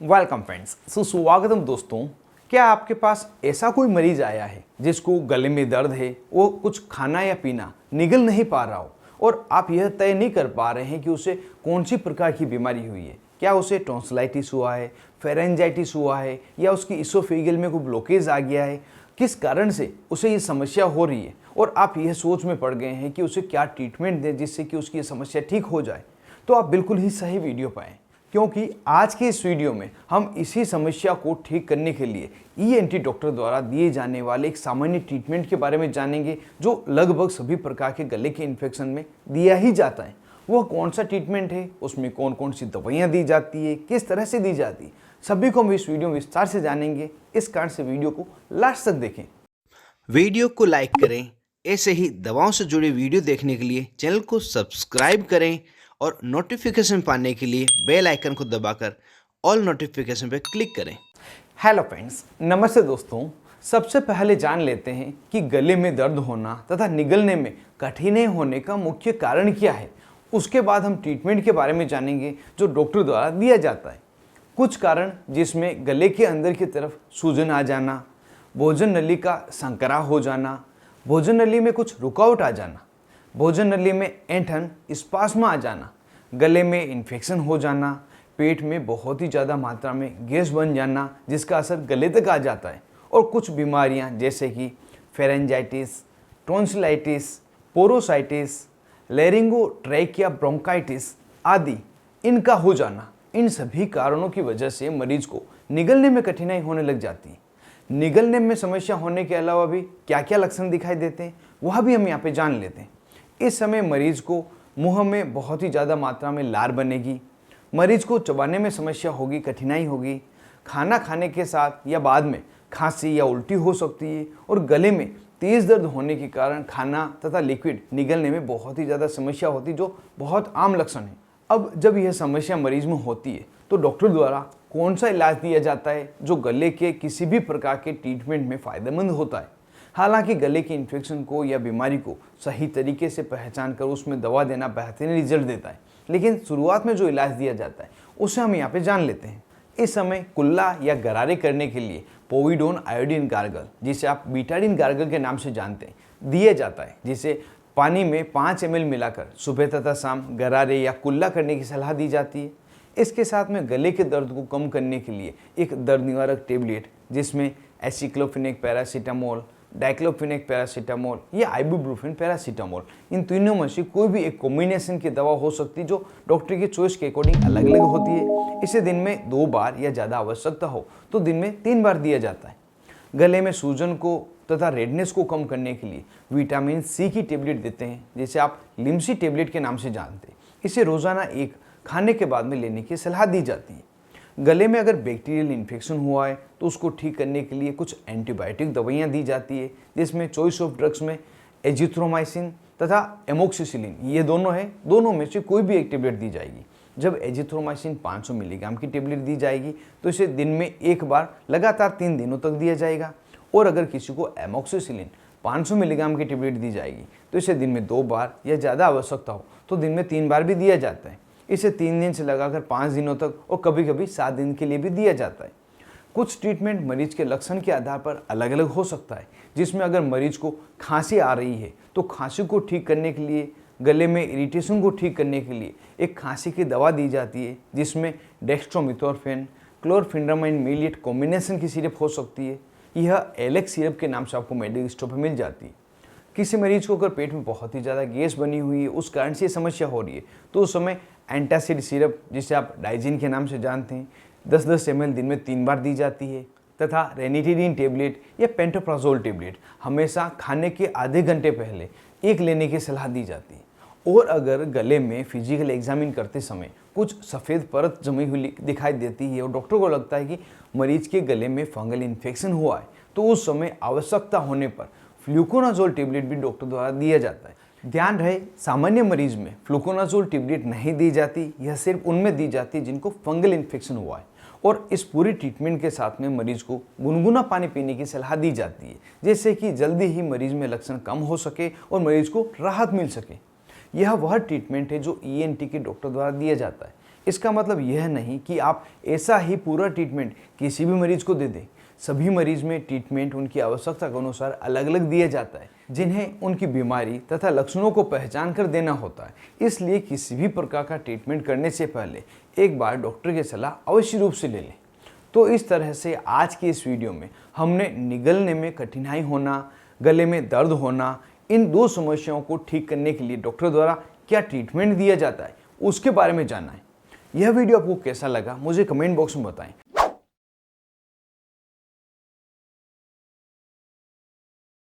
Welcome friends, सुस्वागतम दोस्तों। क्या आपके पास ऐसा कोई मरीज आया है जिसको गले में दर्द है, वो कुछ खाना या पीना निगल नहीं पा रहा हो और आप यह तय नहीं कर पा रहे हैं कि उसे कौन सी प्रकार की बीमारी हुई है? क्या उसे टॉन्सिलाइटिस हुआ है, फेरेंजाइटिस हुआ है या उसकी इसोफेगल में कोई ब्लॉकेज आ गया है? किस कारण से उसे ये समस्या हो रही है और आप यह सोच में पड़ गए हैं कि उसे क्या ट्रीटमेंट दें जिससे कि उसकी ये समस्या ठीक हो जाए? तो आप बिल्कुल ही सही वीडियो पाएं, क्योंकि आज के इस वीडियो में हम इसी समस्या को ठीक करने के लिए ईएनटी डॉक्टर द्वारा दिए जाने वाले एक सामान्य ट्रीटमेंट के बारे में जानेंगे जो लगभग सभी प्रकार के गले के इन्फेक्शन में दिया ही जाता है। वह कौन सा ट्रीटमेंट है, उसमें कौन कौन सी दवाइयाँ दी जाती है, किस तरह से दी जाती है, सभी को हम इस वीडियो में विस्तार से जानेंगे। इस कारण से वीडियो को लास्ट तक देखें। वीडियो को लाइक करें। ऐसे ही दवाओं से जुड़े वीडियो देखने के लिए चैनल को सब्सक्राइब करें और नोटिफिकेशन पाने के लिए बेल आइकन को दबाकर ऑल नोटिफिकेशन पर क्लिक करें। हेलो फ्रेंड्स, नमस्ते दोस्तों। सबसे पहले जान लेते हैं कि गले में दर्द होना तथा निगलने में कठिनाई होने का मुख्य कारण क्या है। उसके बाद हम ट्रीटमेंट के बारे में जानेंगे जो डॉक्टर द्वारा दिया जाता है। कुछ कारण जिसमें गले के अंदर की तरफ सूजन आ जाना, भोजन नली का संकरा हो जाना, भोजन नली में कुछ रुकावट आ जाना, भोजन नली में ऐंठन स्पास्म आ जाना, गले में इन्फेक्शन हो जाना, पेट में बहुत ही ज़्यादा मात्रा में गैस बन जाना जिसका असर गले तक आ जाता है, और कुछ बीमारियां जैसे कि फेरेंजाइटिस, टॉन्सिलाइटिस, पोरोसाइटिस, लैरिंगोट्रैकिया ब्रोंकाइटिस आदि इनका हो जाना। इन सभी कारणों की वजह से मरीज को निगलने में कठिनाई होने लग जाती है। निगलने में समस्या होने के अलावा भी क्या क्या लक्षण दिखाई देते हैं वह भी हम यहाँ पे जान लेते हैं। इस समय मरीज को मुंह में बहुत ही ज़्यादा मात्रा में लार बनेगी, मरीज को चबाने में समस्या होगी, कठिनाई होगी, खाना खाने के साथ या बाद में खांसी या उल्टी हो सकती है, और गले में तेज़ दर्द होने के कारण खाना तथा लिक्विड निगलने में बहुत ही ज़्यादा समस्या होती है, जो बहुत आम लक्षण है। अब जब यह समस्या मरीज में होती है तो डॉक्टर द्वारा कौन सा इलाज दिया जाता है जो गले के किसी भी प्रकार के ट्रीटमेंट में फ़ायदेमंद होता है। हालांकि गले के इन्फेक्शन को या बीमारी को सही तरीके से पहचान कर उसमें दवा देना बेहतरीन रिजल्ट देता है, लेकिन शुरुआत में जो इलाज दिया जाता है उसे हम यहाँ पे जान लेते हैं। इस समय कुल्ला या गरारे करने के लिए पोविडोन आयोडीन गार्गल, जिसे आप बीटाडीन गार्गल के नाम से जानते हैं, दिया जाता है, जिसे पानी में 5 ml मिलाकर सुबह तथा शाम गरारे या कुल्ला करने की सलाह दी जाती है। इसके साथ में गले के दर्द को कम करने के लिए एक दर्द निवारक टेबलेट जिसमें एसिक्लोफेनेक पैरासीटामोल, डाइक्लोफेनेक पैरासीटामोल या आइबुप्रोफेन पैरासीटामोल, इन तीनों में से कोई भी एक कॉम्बिनेशन की दवा हो सकती है जो डॉक्टर की चॉइस के अकॉर्डिंग अलग अलग होती है। इसे दिन में 2 बार या ज़्यादा आवश्यकता हो तो दिन में 3 बार दिया जाता है। गले में सूजन को तथा रेडनेस को कम करने के लिए विटामिन सी की टेबलेट देते हैं, जिसे आप लिम्सी टेबलेट के नाम से जानते हैं। इसे रोज़ाना एक खाने के बाद में लेने की सलाह दी जाती है। गले में अगर बैक्टीरियल इन्फेक्शन हुआ है तो उसको ठीक करने के लिए कुछ एंटीबायोटिक दवाइयाँ दी जाती है, जिसमें चॉइस ऑफ ड्रग्स में एजिथ्रोमाइसिन तथा एमोक्सिसिलिन, ये दोनों है, दोनों में से कोई भी एक टेबलेट दी जाएगी। जब एजिथ्रोमाइसिन 500 मिलीग्राम की टेबलेट दी जाएगी तो इसे दिन में 1 बार लगातार 3 दिनों तक दिया जाएगा, और अगर किसी को एमोक्सिसिलिन 500 मिलीग्राम की टेबलेट दी जाएगी तो इसे दिन में 2 बार या ज़्यादा आवश्यकता हो तो दिन में 3 बार भी दिया जाता है। इसे 3 दिन से लगाकर 5 दिनों तक और कभी कभी 7 दिन के लिए भी दिया जाता है। कुछ ट्रीटमेंट मरीज के लक्षण के आधार पर अलग अलग हो सकता है, जिसमें अगर मरीज को खांसी आ रही है तो खांसी को ठीक करने के लिए, गले में इरिटेशन को ठीक करने के लिए एक खांसी की दवा दी जाती है, जिसमें डेक्स्ट्रोमिथोर्फेन, क्लोरफिनेरामाइन मेलिएट कॉम्बिनेशन की सिरप हो सकती है। यह एलेक्स सिरप के नाम से आपको मेडिकल स्टोर पर मिल जाती है। किसी मरीज को अगर पेट में बहुत ही ज़्यादा गैस बनी हुई है, उस कारण से ये समस्या हो रही है, तो उस समय एंटासिड सिरप, जिसे आप डाइजिन के नाम से जानते हैं, 10-10 ml दिन में 3 बार दी जाती है। तथा रेनिटिडीन टेबलेट या पेंटोप्राजोल टेबलेट हमेशा खाने के आधे घंटे पहले एक लेने की सलाह दी जाती है। और अगर गले में फिजिकल एग्जामिन करते समय कुछ सफ़ेद परत जमी हुई दिखाई देती है और डॉक्टर को लगता है कि मरीज के गले में फंगल इन्फेक्शन हुआ है, तो उस समय आवश्यकता होने पर फ्लूकोनाजोल टेबलेट भी डॉक्टर द्वारा दिया जाता है। ध्यान रहे, सामान्य मरीज में फ्लूकोनाजोल टेबलेट नहीं दी जाती, यह सिर्फ उनमें दी जाती है जिनको फंगल इन्फेक्शन हुआ है। और इस पूरी ट्रीटमेंट के साथ में मरीज को गुनगुना पानी पीने की सलाह दी जाती है, जिससे कि जल्दी ही मरीज में लक्षण कम हो सके और मरीज को राहत मिल सके। यह वह ट्रीटमेंट है जो ईएनटी के डॉक्टर द्वारा दिया जाता है। इसका मतलब यह नहीं कि आप ऐसा ही पूरा ट्रीटमेंट किसी भी मरीज को दे दें। सभी मरीज में ट्रीटमेंट उनकी आवश्यकता के अनुसार अलग अलग दिया जाता है, जिन्हें उनकी बीमारी तथा लक्षणों को पहचान कर देना होता है। इसलिए किसी भी प्रकार का ट्रीटमेंट करने से पहले एक बार डॉक्टर की सलाह अवश्य रूप से ले लें। तो इस तरह से आज की इस वीडियो में हमने निगलने में कठिनाई होना, गले में दर्द होना, इन दो समस्याओं को ठीक करने के लिए डॉक्टर द्वारा क्या ट्रीटमेंट दिया जाता है उसके बारे में जाना है। यह वीडियो आपको कैसा लगा मुझे कमेंट बॉक्स में बताएं।